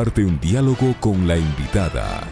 Arte un diálogo con la invitada.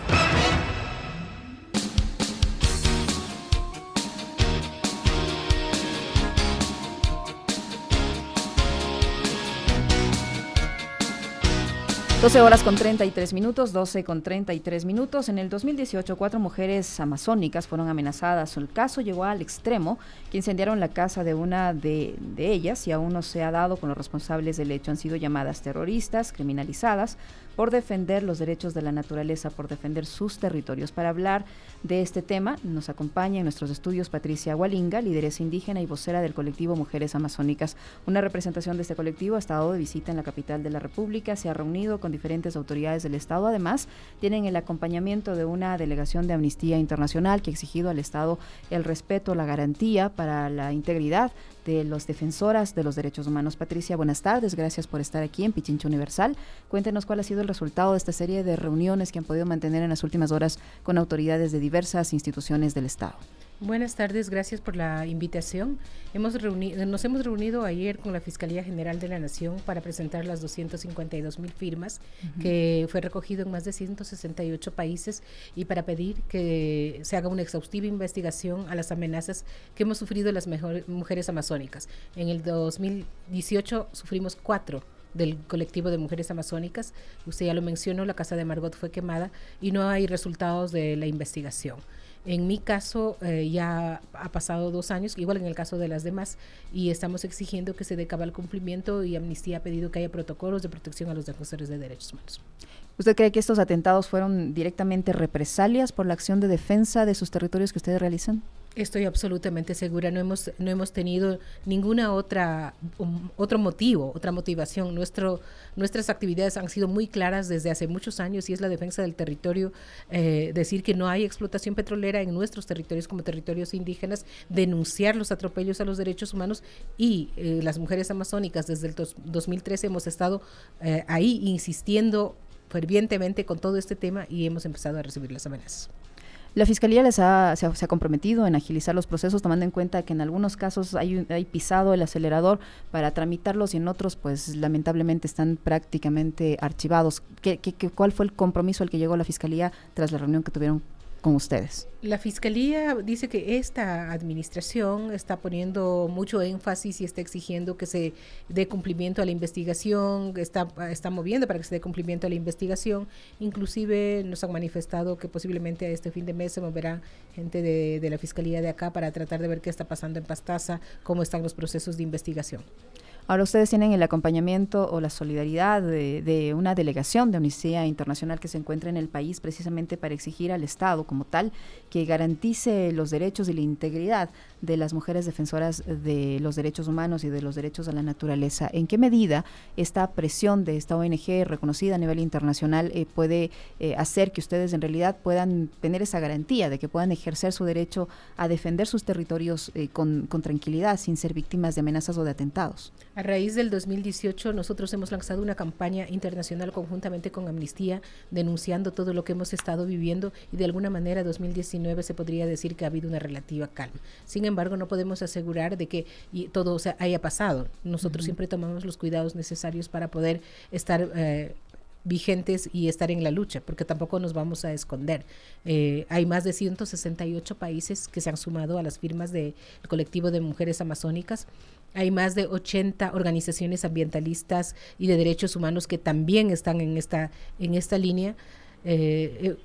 Doce con 33 minutos. En el 2018, 4 mujeres amazónicas fueron amenazadas. El caso llegó al extremo que incendiaron la casa de una de ellas y aún no se ha dado con los responsables del hecho. Han sido llamadas terroristas, criminalizadas por defender los derechos de la naturaleza, por defender sus territorios. Para hablar de este tema, nos acompaña en nuestros estudios Patricia Hualinga, lideresa indígena y vocera del colectivo Mujeres Amazónicas. Una representación de este colectivo ha estado de visita en la capital de la República, se ha reunido con diferentes autoridades del Estado. Además, tienen el acompañamiento de una delegación de Amnistía Internacional que ha exigido al Estado el respeto, la garantía para la integridad de los defensoras de los derechos humanos. Patricia, buenas tardes, gracias por estar aquí en Pichincha Universal. Cuéntenos cuál ha sido el resultado de esta serie de reuniones que han podido mantener en las últimas horas con autoridades de diversas instituciones del Estado. Buenas tardes, gracias por la invitación. Nos hemos reunido ayer con la Fiscalía General de la Nación para presentar las 252,000 firmas que fue recogido en más de 168 países y para pedir que se haga una exhaustiva investigación a las amenazas que hemos sufrido las mujeres amazónicas. En el 2018 sufrimos 4 del colectivo de mujeres amazónicas. Usted ya lo mencionó, la casa de Margot fue quemada y no hay resultados de la investigación. En mi caso ya ha pasado 2 años, igual en el caso de las demás, y estamos exigiendo que se dé cabal cumplimiento y Amnistía ha pedido que haya protocolos de protección a los defensores de derechos humanos. ¿Usted cree que estos atentados fueron directamente represalias por la acción de defensa de sus territorios que ustedes realizan? Estoy absolutamente segura, no hemos tenido ninguna otro motivo, otra motivación. Nuestras actividades han sido muy claras desde hace muchos años y es la defensa del territorio, decir que no hay explotación petrolera en nuestros territorios como territorios indígenas, denunciar los atropellos a los derechos humanos y las mujeres amazónicas desde el 2013 hemos estado ahí insistiendo fervientemente con todo este tema y hemos empezado a recibir las amenazas. La Fiscalía se ha comprometido en agilizar los procesos, tomando en cuenta que en algunos casos hay pisado el acelerador para tramitarlos y en otros, pues lamentablemente están prácticamente archivados. ¿Cuál fue el compromiso al que llegó la Fiscalía tras la reunión que tuvieron con ustedes? La Fiscalía dice que esta administración está poniendo mucho énfasis y está exigiendo que se dé cumplimiento a la investigación, está moviendo para que se dé cumplimiento a la investigación. Inclusive nos han manifestado que posiblemente a este fin de mes se moverá gente de la Fiscalía de acá para tratar de ver qué está pasando en Pastaza, cómo están los procesos de investigación. Ahora ustedes tienen el acompañamiento o la solidaridad de una delegación de Amnistía Internacional que se encuentra en el país precisamente para exigir al Estado como tal que garantice los derechos y la integridad de las mujeres defensoras de los derechos humanos y de los derechos a la naturaleza. ¿En qué medida esta presión de esta ONG reconocida a nivel internacional puede hacer que ustedes en realidad puedan tener esa garantía de que puedan ejercer su derecho a defender sus territorios con tranquilidad, sin ser víctimas de amenazas o de atentados? A raíz del 2018 nosotros hemos lanzado una campaña internacional conjuntamente con Amnistía denunciando todo lo que hemos estado viviendo y de alguna manera 2019 se podría decir que ha habido una relativa calma. Sin embargo, no podemos asegurar de que todo haya pasado. Nosotros siempre tomamos los cuidados necesarios para poder estar vigentes y estar en la lucha, porque tampoco nos vamos a esconder. Hay más de 168 países que se han sumado a las firmas del colectivo de mujeres amazónicas. Hay más de 80 organizaciones ambientalistas y de derechos humanos que también están en esta línea.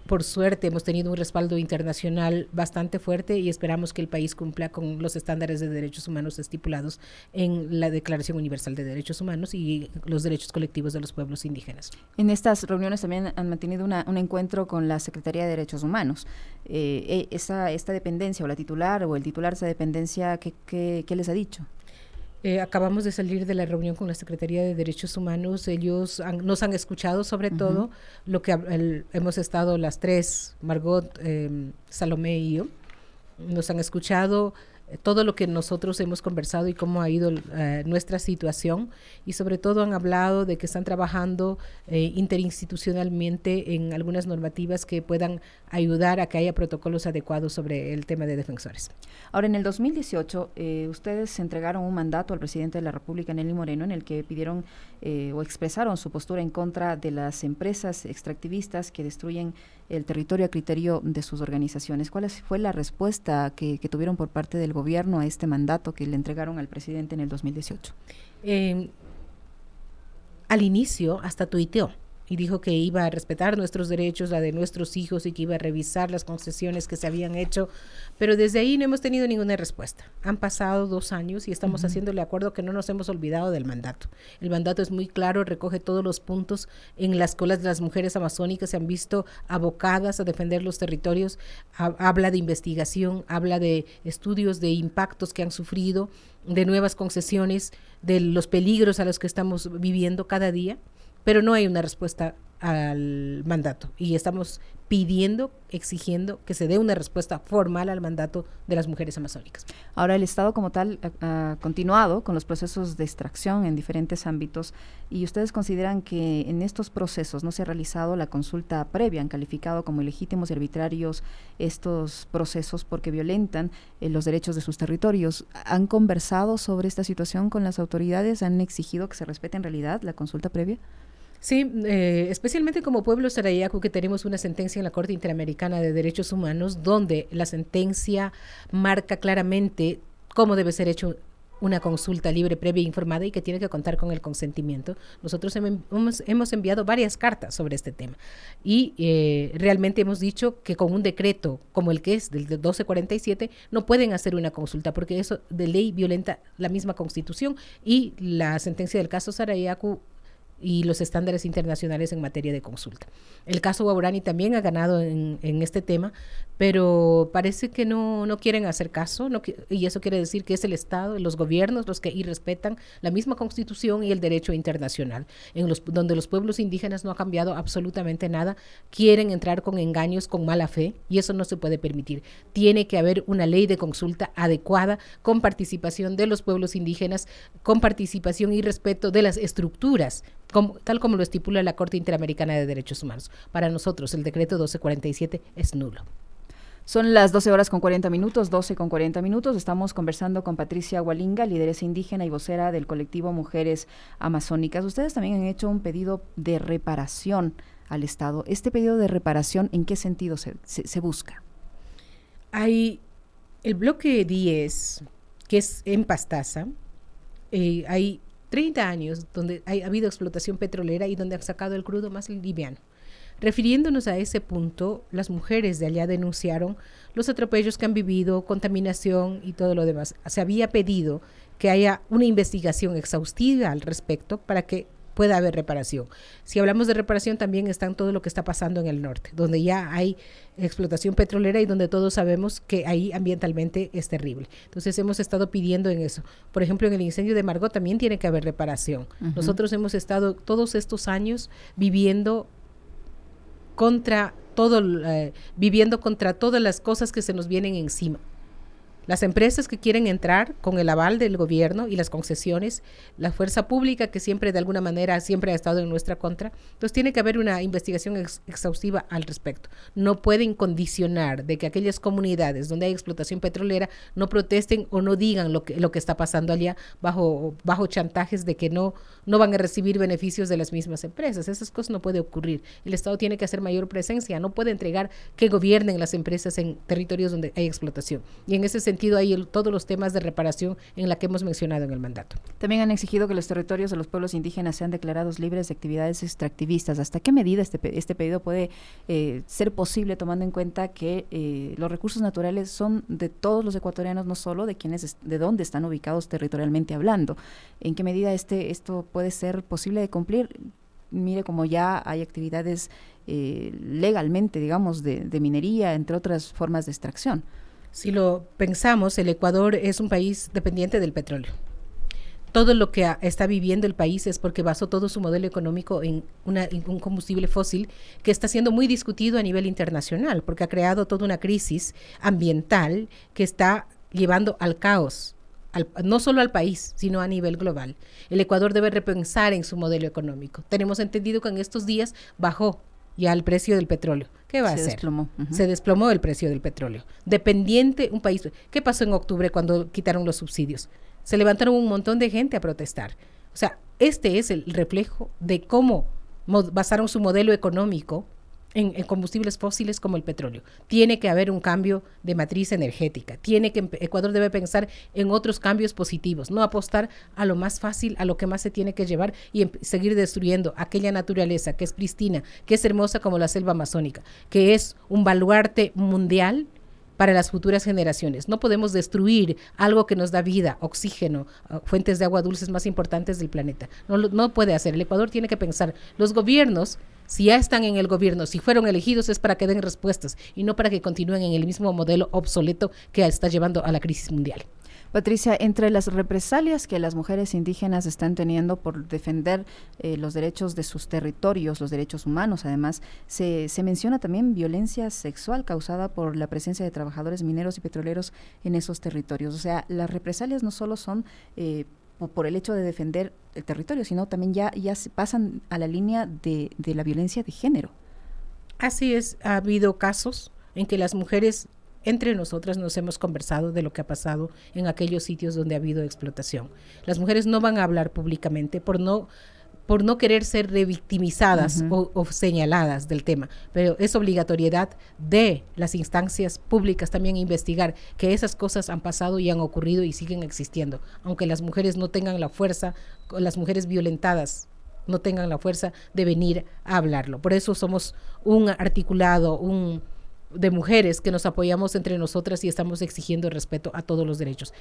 Por suerte hemos tenido un respaldo internacional bastante fuerte y esperamos que el país cumpla con los estándares de derechos humanos estipulados en la Declaración Universal de Derechos Humanos y los derechos colectivos de los pueblos indígenas. En estas reuniones también han mantenido un encuentro con la Secretaría de Derechos Humanos. Esta dependencia o la titular o el titular de esa dependencia, ¿qué les ha dicho? Acabamos de salir de la reunión con la Secretaría de Derechos Humanos. Ellos nos han escuchado sobre todo lo que hemos estado las tres, Margot, Salomé y yo. Nos han escuchado, todo lo que nosotros hemos conversado y cómo ha ido nuestra situación, y sobre todo han hablado de que están trabajando interinstitucionalmente en algunas normativas que puedan ayudar a que haya protocolos adecuados sobre el tema de defensores. Ahora, en el 2018, ustedes entregaron un mandato al presidente de la República, Nelly Moreno, en el que pidieron o expresaron su postura en contra de las empresas extractivistas que destruyen el territorio a criterio de sus organizaciones. ¿Cuál fue la respuesta que tuvieron por parte del gobierno a este mandato que le entregaron al presidente en el 2018? Al inicio hasta tuiteó y dijo que iba a respetar nuestros derechos, la de nuestros hijos, y que iba a revisar las concesiones que se habían hecho, pero desde ahí no hemos tenido ninguna respuesta. Han pasado 2 años y estamos haciéndole acuerdo que no nos hemos olvidado del mandato. El mandato es muy claro, recoge todos los puntos en las cuales las mujeres amazónicas se han visto abocadas a defender los territorios, habla de investigación, habla de estudios de impactos que han sufrido, de nuevas concesiones, de los peligros a los que estamos viviendo cada día, pero no hay una respuesta al mandato y estamos pidiendo, exigiendo que se dé una respuesta formal al mandato de las mujeres amazónicas. Ahora, el Estado como tal ha continuado con los procesos de extracción en diferentes ámbitos, y ustedes consideran que en estos procesos no se ha realizado la consulta previa, han calificado como ilegítimos y arbitrarios estos procesos porque violentan los derechos de sus territorios. ¿Han conversado sobre esta situación con las autoridades? ¿Han exigido que se respete en realidad la consulta previa? Sí, especialmente como pueblo sarayaku, que tenemos una sentencia en la Corte Interamericana de Derechos Humanos, donde la sentencia marca claramente cómo debe ser hecho una consulta libre, previa e informada, y que tiene que contar con el consentimiento. Nosotros hemos enviado varias cartas sobre este tema y realmente hemos dicho que con un decreto como el que es del 1247 no pueden hacer una consulta, porque eso de ley violenta la misma Constitución y la sentencia del caso Sarayaku y los estándares internacionales en materia de consulta. El caso Guaurani también ha ganado en este tema, pero parece que no quieren hacer caso, y eso quiere decir que es el Estado, los gobiernos los que irrespetan la misma Constitución y el derecho internacional. Donde los pueblos indígenas no ha cambiado absolutamente nada, quieren entrar con engaños, con mala fe, y eso no se puede permitir. Tiene que haber una ley de consulta adecuada, con participación de los pueblos indígenas, con participación y respeto de las estructuras, tal como lo estipula la Corte Interamericana de Derechos Humanos. Para nosotros, el decreto 1247 es nulo. Son las 12:40, 12:40. Estamos conversando con Patricia Hualinga, lideresa indígena y vocera del colectivo Mujeres Amazónicas. Ustedes también han hecho un pedido de reparación al Estado. ¿Este pedido de reparación en qué sentido se busca? Hay el bloque 10, que es en Pastaza, hay 30 años donde ha habido explotación petrolera y donde han sacado el crudo más liviano. Refiriéndonos a ese punto, las mujeres de allá denunciaron los atropellos que han vivido, contaminación y todo lo demás. Se había pedido que haya una investigación exhaustiva al respecto para que pueda haber reparación. Si hablamos de reparación, también está en todo lo que está pasando en el norte, donde ya hay explotación petrolera y donde todos sabemos que ahí ambientalmente es terrible. Entonces hemos estado pidiendo en eso. Por ejemplo, en el incendio de Margot también tiene que haber reparación. Nosotros hemos estado todos estos años viviendo contra todas las cosas que se nos vienen encima. Las empresas que quieren entrar con el aval del gobierno y las concesiones, la fuerza pública que siempre de alguna manera siempre ha estado en nuestra contra, entonces tiene que haber una investigación exhaustiva al respecto. No pueden condicionar de que aquellas comunidades donde hay explotación petrolera no protesten o no digan lo que está pasando allá bajo chantajes de que no van a recibir beneficios de las mismas empresas. Esas cosas no puede ocurrir. El Estado tiene que hacer mayor presencia, no puede entregar que gobiernen las empresas en territorios donde hay explotación. Y en ese sentido hay todos los temas de reparación en la que hemos mencionado en el mandato. También han exigido que los territorios de los pueblos indígenas sean declarados libres de actividades extractivistas. ¿Hasta qué medida este pedido puede ser posible, tomando en cuenta que los recursos naturales son de todos los ecuatorianos, no solo de de dónde están ubicados territorialmente hablando? ¿En qué medida esto puede ser posible de cumplir? Mire, como ya hay actividades legalmente, digamos, de minería, entre otras formas de extracción. Si lo pensamos, el Ecuador es un país dependiente del petróleo. Todo lo que está viviendo el país es porque basó todo su modelo económico en un combustible fósil que está siendo muy discutido a nivel internacional, porque ha creado toda una crisis ambiental que está llevando al caos, no solo al país, sino a nivel global. El Ecuador debe repensar en su modelo económico. Tenemos entendido que en estos días bajó ya el precio del petróleo. ¿Qué va a hacer? Desplomó. Se desplomó el precio del petróleo. Dependiente un país. ¿Qué pasó en octubre cuando quitaron los subsidios? Se levantaron un montón de gente a protestar. O sea, este es el reflejo de cómo basaron su modelo económico en combustibles fósiles como el petróleo. Tiene que haber un cambio de matriz energética. Ecuador debe pensar en otros cambios positivos, no apostar a lo más fácil, a lo que más se tiene que llevar y seguir destruyendo aquella naturaleza que es pristina, que es hermosa como la selva amazónica, que es un baluarte mundial para las futuras generaciones. No podemos destruir algo que nos da vida, oxígeno, fuentes de agua dulces más importantes del planeta. No puede hacer. El Ecuador tiene que pensar. Los gobiernos, si ya están en el gobierno, si fueron elegidos, es para que den respuestas y no para que continúen en el mismo modelo obsoleto que está llevando a la crisis mundial. Patricia, entre las represalias que las mujeres indígenas están teniendo por defender los derechos de sus territorios, los derechos humanos, además, se menciona también violencia sexual causada por la presencia de trabajadores mineros y petroleros en esos territorios. O sea, las represalias no solo son por el hecho de defender el territorio, sino también ya se pasan a la línea de la violencia de género. Así es, ha habido casos en que las mujeres entre nosotras nos hemos conversado de lo que ha pasado en aquellos sitios donde ha habido explotación. Las mujeres no van a hablar públicamente por no querer ser revictimizadas o señaladas del tema, pero es obligatoriedad de las instancias públicas también investigar que esas cosas han pasado y han ocurrido y siguen existiendo, aunque las mujeres no tengan la fuerza, las mujeres violentadas no tengan la fuerza de venir a hablarlo. Por eso somos un articulado, de mujeres que nos apoyamos entre nosotras y estamos exigiendo respeto a todos los derechos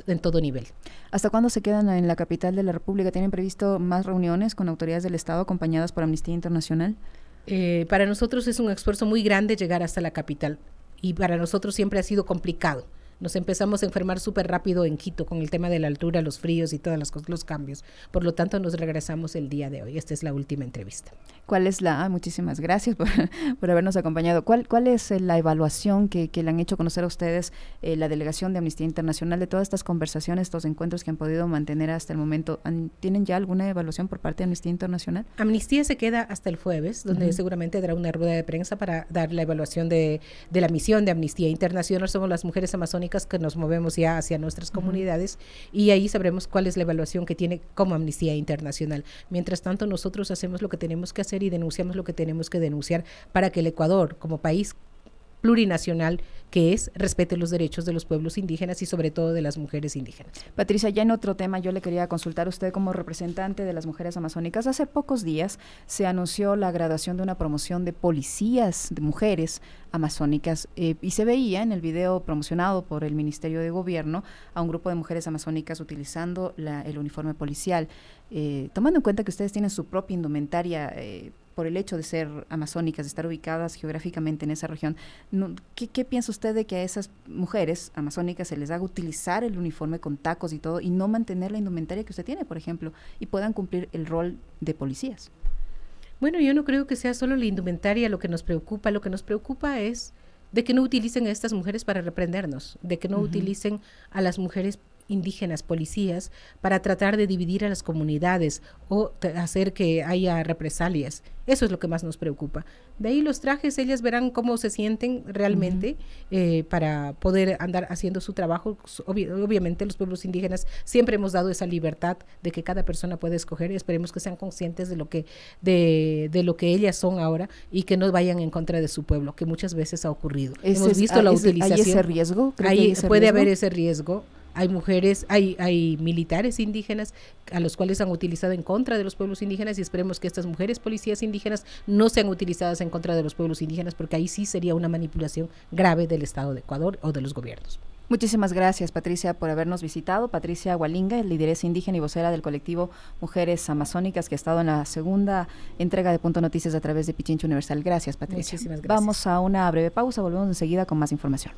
en todo nivel. ¿Hasta cuándo se quedan en la capital de la República? ¿Tienen previsto más reuniones con autoridades del Estado acompañadas por Amnistía Internacional? Para nosotros es un esfuerzo muy grande llegar hasta la capital y para nosotros siempre ha sido complicado. Nos empezamos a enfermar súper rápido en Quito con el tema de la altura, los fríos y todas las cosas, los cambios. Por lo tanto, nos regresamos el día de hoy. Esta es la última entrevista. Muchísimas gracias por habernos acompañado. ¿Cuál es la evaluación que le han hecho conocer a ustedes la delegación de Amnistía Internacional de todas estas conversaciones, estos encuentros que han podido mantener hasta el momento? ¿Tienen ya alguna evaluación por parte de Amnistía Internacional? Amnistía se queda hasta el jueves, donde seguramente dará una rueda de prensa para dar la evaluación de la misión de Amnistía Internacional. Somos las mujeres amazónicas que nos movemos ya hacia nuestras comunidades y ahí sabremos cuál es la evaluación que tiene como Amnistía Internacional. Mientras tanto, nosotros hacemos lo que tenemos que hacer y denunciamos lo que tenemos que denunciar para que el Ecuador, como país plurinacional que es, respete los derechos de los pueblos indígenas y sobre todo de las mujeres indígenas. Patricia, ya en otro tema yo le quería consultar a usted como representante de las mujeres amazónicas. Hace pocos días se anunció la graduación de una promoción de policías de mujeres amazónicas y se veía en el video promocionado por el Ministerio de Gobierno a un grupo de mujeres amazónicas utilizando el uniforme policial. Tomando en cuenta que ustedes tienen su propia indumentaria por el hecho de ser amazónicas, de estar ubicadas geográficamente en esa región, ¿qué piensa usted de que a esas mujeres amazónicas se les haga utilizar el uniforme con tacos y todo y no mantener la indumentaria que usted tiene, por ejemplo, y puedan cumplir el rol de policías? Bueno, yo no creo que sea solo la indumentaria lo que nos preocupa es de que no utilicen a estas mujeres para reprendernos, de que no utilicen a las mujeres indígenas, policías, para tratar de dividir a las comunidades o hacer que haya represalias. Eso es lo que más nos preocupa. De ahí los trajes, ellas verán cómo se sienten realmente para poder andar haciendo su trabajo. Obviamente los pueblos indígenas siempre hemos dado esa libertad de que cada persona puede escoger y esperemos que sean conscientes de lo que ellas son ahora y que no vayan en contra de su pueblo, que muchas veces ha ocurrido. Hemos visto la utilización. ¿Hay ese riesgo? Ahí puede haber ese riesgo. Hay mujeres, hay militares indígenas a los cuales han utilizado en contra de los pueblos indígenas y esperemos que estas mujeres policías indígenas no sean utilizadas en contra de los pueblos indígenas porque ahí sí sería una manipulación grave del Estado de Ecuador o de los gobiernos. Muchísimas gracias, Patricia, por habernos visitado. Patricia Hualinga, lideresa indígena y vocera del colectivo Mujeres Amazónicas, que ha estado en la segunda entrega de Punto Noticias a través de Pichincha Universal. Gracias, Patricia. Muchísimas gracias. Vamos a una breve pausa, volvemos enseguida con más información.